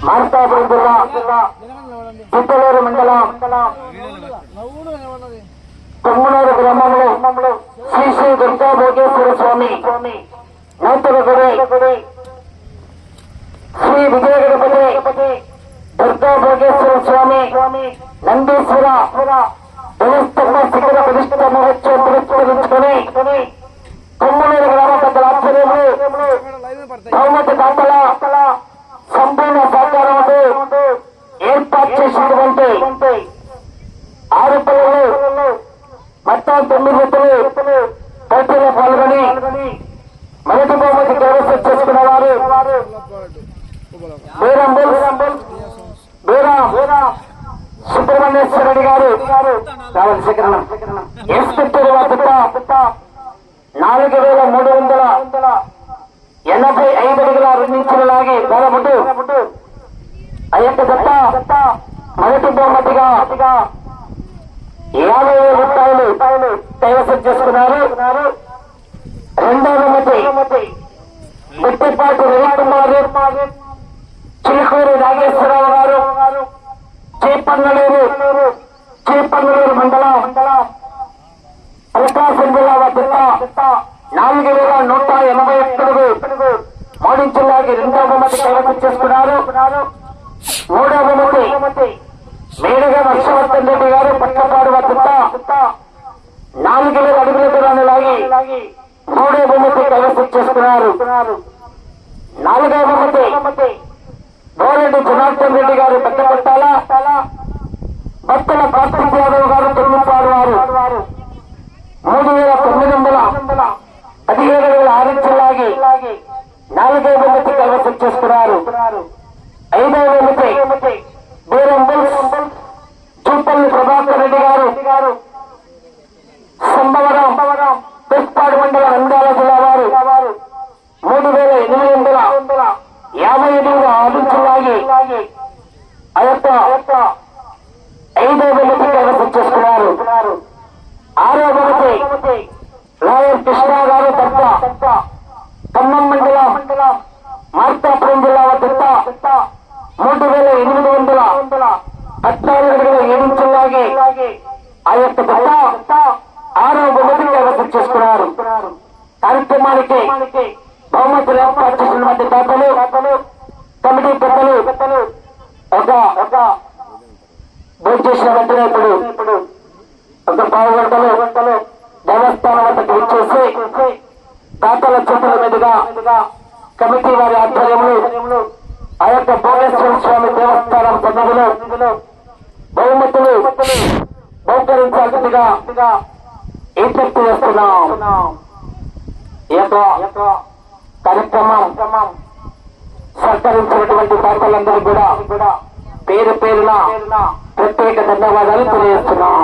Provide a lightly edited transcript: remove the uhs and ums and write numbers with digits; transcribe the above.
మార్కాపురం జిల్లా పుట్టలూరు మండలం కొమ్మనూరు గ్రామంలో శ్రీ శ్రీ దుర్గా భోగేశ్వర స్వామి నూతన గుడి శ్రీ విజయ గణపతి దుర్గా భోగేశ్వర స్వామి నందీశ్వర ధనస్తంభ శిఖర ప్రతిష్ఠ మహోత్సవం పురస్కరించుకుని కొమ్మనూరు గ్రామ పెద్దల ఆధ్వర్యంలో బహుమతి దాతల సంపూర్ణ సహకారంతో ఏర్పాటు చేసినటువంటి 6 పిల్లలు మొత్తం 9 వ్యక్తులు పోటీలో పాల్గొని మొదటి బహుమతి కైవసం చేసుకున్న వారు సుబ్రహ్మణ్యేశ్వర రెడ్డి గారు కావాలి శేఖరణం ఇన్స్పెక్టర్ వార్త 4385 అడుగుల 2 ఇంచులు లాగి గోలముట్టు ఆ యొక్క జత మొదటి బహుమతిగా 50,000 రూపాయలు కైవసం చేసుకున్నారు. రెండవ బహుమతి గుట్టిపాటి రవికుమార్ చిలుకూరు నాగేశ్వరరావు గారు చీపంగళూరు మండలం ప్రకాశం జిల్లా వద్ద 4,181 మోడించులాగి రెండవ బహుమతి కైవసం చేసుకున్నారు. మూడవ బహుమతి మేడగా హర్షవర్ధన్ రెడ్డి గారు పక్కపాడు వద్ద 4,000 అడుగుల దూరాన్ని లాగి మూడవ బహుమతి కైవసం చేసుకున్నారు. నాలుగవ బహుమతి గోరెడ్డి జనార్దన్ రెడ్డి గారు పెద్దపట్టాల భక్తుల కార్తీక్ యాదవ్ గారు తొమ్మిదిపాడు వారు 3,917 ఇంచులాగి 4వ బహుమతి కైవసం చేసుకున్నారు. 5వ బహుమతి చూపల్లి ప్రభాకర్ రెడ్డి గారు సంభవరం పెస్పాడు మండలం నంద్యాల జిల్లా వారు 3,857 ఇంచులాగి ఆ యొక్క 5వ బహుమతి కైవసం చేసుకున్నారు. 6వ బహుమతి లాయర్ కృష్ణ గారు తప్ప ఖమ్మం మండలం మార్కాపురం జిల్లా వద్ద 3,814 ఇంచులాగి ఆ యొక్క జత 6వ బహుమతి కైవసం చేసుకున్నారు. కార్యక్రమానికి బహుమతులు ఏర్పాటు చేసినటువంటి దాతలు కమిటీ పెద్దలు ఒక భోజనం చేసిన వెంటనే ఇప్పుడు ఒక పావు గంటలు దేవస్థానం వద్దకు వచ్చేసి దాతల చేతుల మీదుగా కమిటీ వారి ఆధ్వర్యంలో ఆ యొక్క భోగేశ్వర స్వామి దేవస్థానం సన్నిధిలో బహుమతులు బహుకరించాల్సిందిగా విజ్ఞప్తి చేస్తున్నాం. ఈ యొక్క కార్యక్రమం సహకరించినటువంటి దాతలందరూ కూడా పేరు పేరున ప్రత్యేక ధన్యవాదాలు తెలియజేస్తున్నాం.